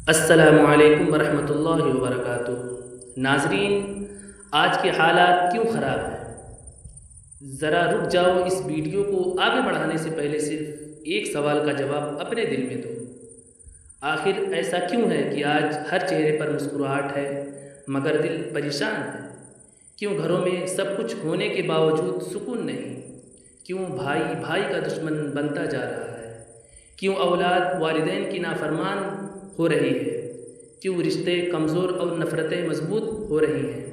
السلام علیکم ورحمۃ اللہ وبرکاتہ۔ ناظرین، آج کے حالات کیوں خراب ہیں؟ ذرا رک جاؤ، اس ویڈیو کو آگے بڑھانے سے پہلے صرف ایک سوال کا جواب اپنے دل میں دو۔ آخر ایسا کیوں ہے کہ آج ہر چہرے پر مسکراہٹ ہے مگر دل پریشان ہے؟ کیوں گھروں میں سب کچھ ہونے کے باوجود سکون نہیں؟ کیوں بھائی بھائی کا دشمن بنتا جا رہا ہے؟ کیوں اولاد والدین کی نافرمان ہو رہی ہے؟ کیوں رشتے کمزور اور نفرتیں مضبوط ہو رہی ہیں؟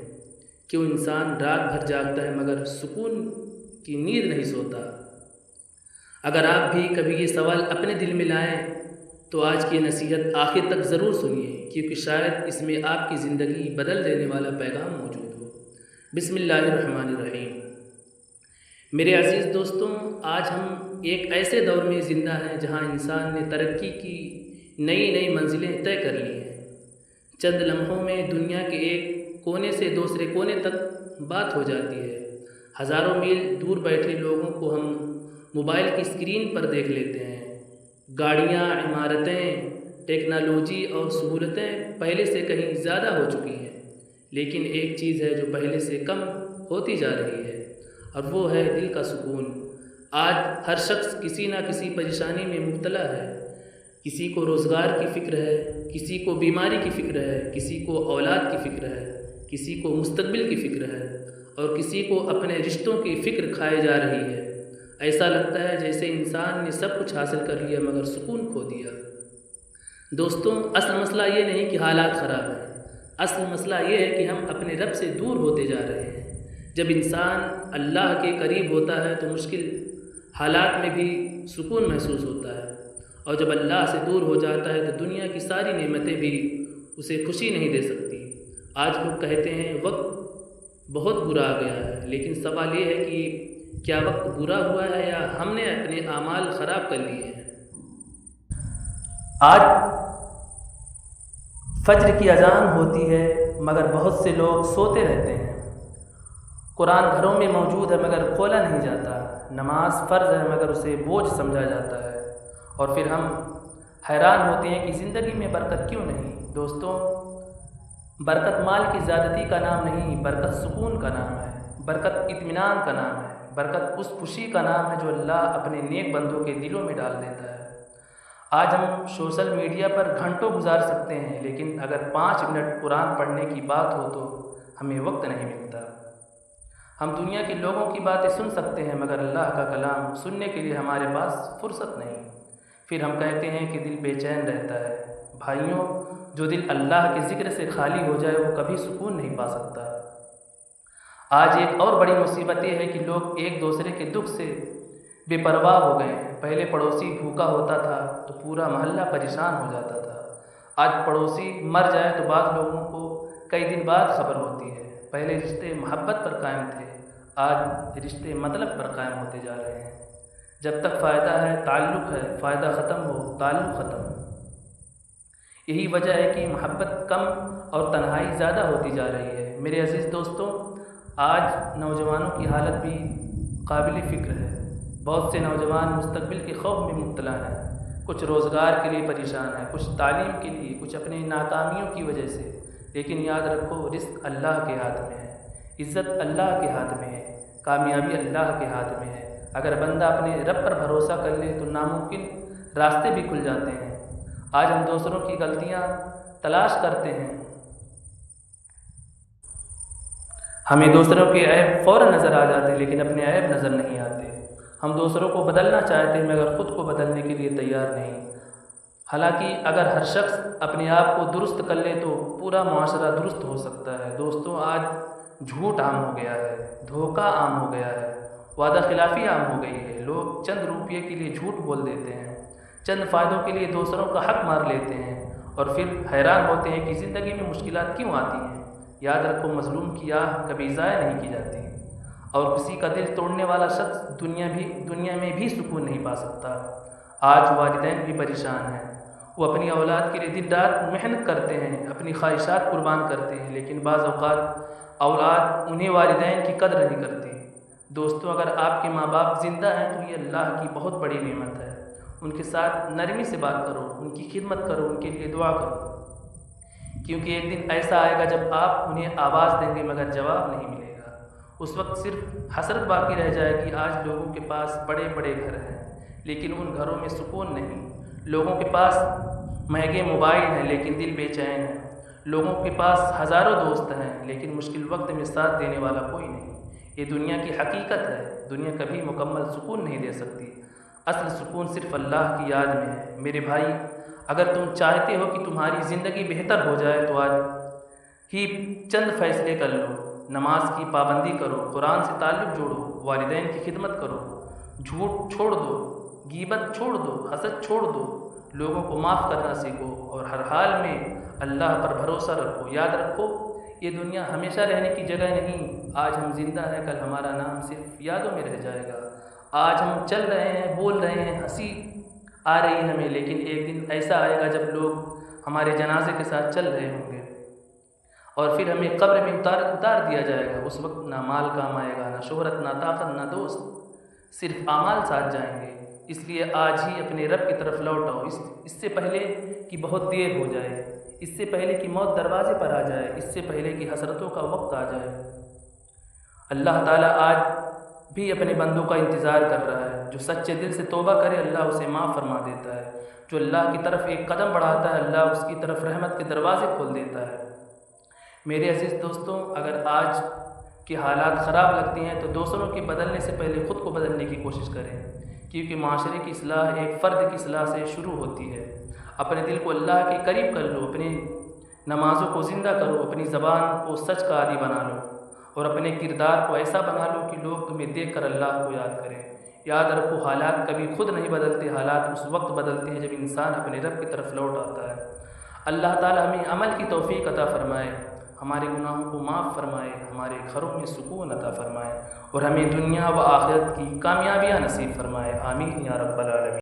کیوں انسان رات بھر جاگتا ہے مگر سکون کی نیند نہیں سوتا؟ اگر آپ بھی کبھی یہ سوال اپنے دل میں لائیں تو آج کی نصیحت آخر تک ضرور سنیے، کیونکہ شاید اس میں آپ کی زندگی بدل دینے والا پیغام موجود ہو۔ بسم اللہ الرحمن الرحیم۔ میرے عزیز دوستوں، آج ہم ایک ایسے دور میں زندہ ہیں جہاں انسان نے ترقی کی نئی نئی منزلیں طے کر لی ہیں۔ چند لمحوں میں دنیا کے ایک کونے سے دوسرے کونے تک بات ہو جاتی ہے۔ ہزاروں میل دور بیٹھے لوگوں کو ہم موبائل کی اسکرین پر دیکھ لیتے ہیں۔ گاڑیاں، عمارتیں، ٹیکنالوجی اور سہولتیں پہلے سے کہیں زیادہ ہو چکی ہیں، لیکن ایک چیز ہے جو پہلے سے کم ہوتی جا رہی ہے، اور وہ ہے دل کا سکون۔ آج ہر شخص کسی نہ کسی پریشانی میں مبتلا ہے۔ کسی کو روزگار کی فکر ہے، کسی کو بیماری کی فکر ہے، کسی کو اولاد کی فکر ہے، کسی کو مستقبل کی فکر ہے، اور کسی کو اپنے رشتوں کی فکر کھائے جا رہی ہے۔ ایسا لگتا ہے جیسے انسان نے سب کچھ حاصل کر لیا مگر سکون کھو دیا۔ دوستوں، اصل مسئلہ یہ نہیں کہ حالات خراب ہیں، اصل مسئلہ یہ ہے کہ ہم اپنے رب سے دور ہوتے جا رہے ہیں۔ جب انسان اللہ کے قریب ہوتا ہے تو مشکل حالات میں بھی سکون محسوس ہوتا ہے، اور جب اللہ سے دور ہو جاتا ہے تو دنیا کی ساری نعمتیں بھی اسے خوشی نہیں دے سکتی۔ آج لوگ کہتے ہیں وقت بہت برا آ گیا ہے، لیکن سوال یہ ہے کہ کیا وقت برا ہوا ہے یا ہم نے اپنے اعمال خراب کر لیے ہیں؟ آج فجر کی اذان ہوتی ہے مگر بہت سے لوگ سوتے رہتے ہیں۔ قرآن گھروں میں موجود ہے مگر کھولا نہیں جاتا۔ نماز فرض ہے مگر اسے بوجھ سمجھا جاتا ہے، اور پھر ہم حیران ہوتے ہیں کہ زندگی میں برکت کیوں نہیں۔ دوستوں، برکت مال کی زیادتی کا نام نہیں، برکت سکون کا نام ہے، برکت اطمینان کا نام ہے، برکت اس خوشی کا نام ہے جو اللہ اپنے نیک بندوں کے دلوں میں ڈال دیتا ہے۔ آج ہم سوشل میڈیا پر گھنٹوں گزار سکتے ہیں، لیکن اگر 5 منٹ قرآن پڑھنے کی بات ہو تو ہمیں وقت نہیں ملتا۔ ہم دنیا کے لوگوں کی باتیں سن سکتے ہیں مگر اللہ کا کلام سننے کے لیے ہمارے پاس فرصت نہیں۔ پھر ہم کہتے ہیں کہ دل بے چین رہتا ہے۔ بھائیوں، جو دل اللہ کے ذکر سے خالی ہو جائے وہ کبھی سکون نہیں پا سکتا۔ آج ایک اور بڑی مصیبت یہ ہے کہ لوگ ایک دوسرے کے دکھ سے بے پرواہ ہو گئے ہیں۔ پہلے پڑوسی بھوکا ہوتا تھا تو پورا محلہ پریشان ہو جاتا تھا۔ آج پڑوسی مر جائے تو بعض لوگوں کو کئی دن بعد خبر ہوتی ہے۔ پہلے رشتے محبت پر قائم تھے، آج رشتے مطلب پر قائم ہوتے جا رہے ہیں۔ جب تک فائدہ ہے تعلق ہے، فائدہ ختم ہو تعلق ختم۔ یہی وجہ ہے کہ محبت کم اور تنہائی زیادہ ہوتی جا رہی ہے۔ میرے عزیز دوستوں، آج نوجوانوں کی حالت بھی قابل فکر ہے۔ بہت سے نوجوان مستقبل کے خوف میں مبتلا ہیں۔ کچھ روزگار کے لیے پریشان ہیں، کچھ تعلیم کے لیے، کچھ اپنے ناکامیوں کی وجہ سے۔ لیکن یاد رکھو، رزق اللہ کے ہاتھ میں ہے، عزت اللہ کے ہاتھ میں ہے، کامیابی اللہ کے ہاتھ میں ہے۔ اگر بندہ اپنے رب پر بھروسہ کر لے تو ناممکن راستے بھی کھل جاتے ہیں۔ آج ہم دوسروں کی غلطیاں تلاش کرتے ہیں، ہمیں دوسروں کے عیب فوراً نظر آ جاتے ہیں لیکن اپنے عیب نظر نہیں آتے۔ ہم دوسروں کو بدلنا چاہتے ہیں مگر خود کو بدلنے کے لیے تیار نہیں۔ حالانکہ اگر ہر شخص اپنے آپ کو درست کر لے تو پورا معاشرہ درست ہو سکتا ہے۔ دوستوں، آج جھوٹ عام ہو گیا ہے، دھوکہ عام ہو گیا ہے، وعدہ خلافی عام ہو گئی ہے۔ لوگ چند روپے کے لیے جھوٹ بول دیتے ہیں، چند فائدوں کے لیے دوسروں کا حق مار لیتے ہیں، اور پھر حیران ہوتے ہیں کہ زندگی میں مشکلات کیوں آتی ہیں۔ یاد رکھو، مظلوم کی آہ کبھی ضائع نہیں کی جاتی، اور کسی کا دل توڑنے والا شخص دنیا میں بھی سکون نہیں پا سکتا۔ آج والدین بھی پریشان ہیں، وہ اپنی اولاد کے لیے دن رات محنت کرتے ہیں، اپنی خواہشات قربان کرتے ہیں، لیکن بعض اوقات اولاد انہیں والدین کی قدر نہیں کرتی۔ دوستوں، اگر آپ کے ماں باپ زندہ ہیں تو یہ اللہ کی بہت بڑی نعمت ہے۔ ان کے ساتھ نرمی سے بات کرو، ان کی خدمت کرو، ان کے لیے دعا کرو۔ کیونکہ ایک دن ایسا آئے گا جب آپ انہیں آواز دیں گے مگر جواب نہیں ملے گا۔ اس وقت صرف حسرت باقی رہ جائے گی۔ آج لوگوں کے پاس بڑے بڑے گھر ہیں لیکن ان گھروں میں سکون نہیں۔ لوگوں کے پاس مہنگے موبائل ہیں لیکن دل بے چین ہے۔ لوگوں کے پاس ہزاروں دوست ہیں لیکن مشکل وقت میں ساتھ دینے والا کوئی نہیں۔ یہ دنیا کی حقیقت ہے۔ دنیا کبھی مکمل سکون نہیں دے سکتی۔ اصل سکون صرف اللہ کی یاد میں ہے۔ میرے بھائی، اگر تم چاہتے ہو کہ تمہاری زندگی بہتر ہو جائے تو آج ہی چند فیصلے کر لو۔ نماز کی پابندی کرو، قرآن سے تعلق جوڑو، والدین کی خدمت کرو، جھوٹ چھوڑ دو، غیبت چھوڑ دو، حسد چھوڑ دو، لوگوں کو معاف کرنا سیکھو اور ہر حال میں اللہ پر بھروسہ رکھو۔ یاد رکھو، یہ دنیا ہمیشہ رہنے کی جگہ نہیں۔ آج ہم زندہ ہیں، کل ہمارا نام صرف یادوں میں رہ جائے گا۔ آج ہم چل رہے ہیں، بول رہے ہیں، ہنسی آ رہی ہے ہمیں، لیکن ایک دن ایسا آئے گا جب لوگ ہمارے جنازے کے ساتھ چل رہے ہوں گے اور پھر ہمیں قبر میں اتار دیا جائے گا۔ اس وقت نہ مال کام آئے گا، نہ شہرت، نہ طاقت، نہ دوست، صرف اعمال ساتھ جائیں گے۔ اس لیے آج ہی اپنے رب کی طرف لوٹ آؤ، اس سے پہلے کہ بہت دیر ہو جائے، اس سے پہلے کہ موت دروازے پر آ جائے، اس سے پہلے کہ حسرتوں کا وقت آ جائے۔ اللہ تعالیٰ آج بھی اپنے بندوں کا انتظار کر رہا ہے۔ جو سچے دل سے توبہ کرے اللہ اسے معاف فرما دیتا ہے۔ جو اللہ کی طرف ایک قدم بڑھاتا ہے اللہ اس کی طرف رحمت کے دروازے کھول دیتا ہے۔ میرے عزیز دوستوں، اگر آج کے حالات خراب لگتے ہیں تو دوسروں کے بدلنے سے پہلے خود کو بدلنے کی کوشش کریں، کیونکہ معاشرے کی اصلاح ایک فرد کی اصلاح سے شروع ہوتی ہے۔ اپنے دل کو اللہ کے قریب کر لو، اپنی نمازوں کو زندہ کرو، اپنی زبان کو سچ کا عادی بنا لو اور اپنے کردار کو ایسا بنا لو کہ لوگ تمہیں دیکھ کر اللہ کو یاد کریں۔ یاد رکھو، حالات کبھی خود نہیں بدلتے، حالات اس وقت بدلتے ہیں جب انسان اپنے رب کی طرف لوٹ آتا ہے۔ اللہ تعالیٰ ہمیں عمل کی توفیق عطا فرمائے، ہمارے گناہوں کو معاف فرمائے، ہمارے گھروں میں سکون عطا فرمائے اور ہمیں دنیا و آخرت کی کامیابیاں نصیب فرمائے۔ آمین یا رب العالمین۔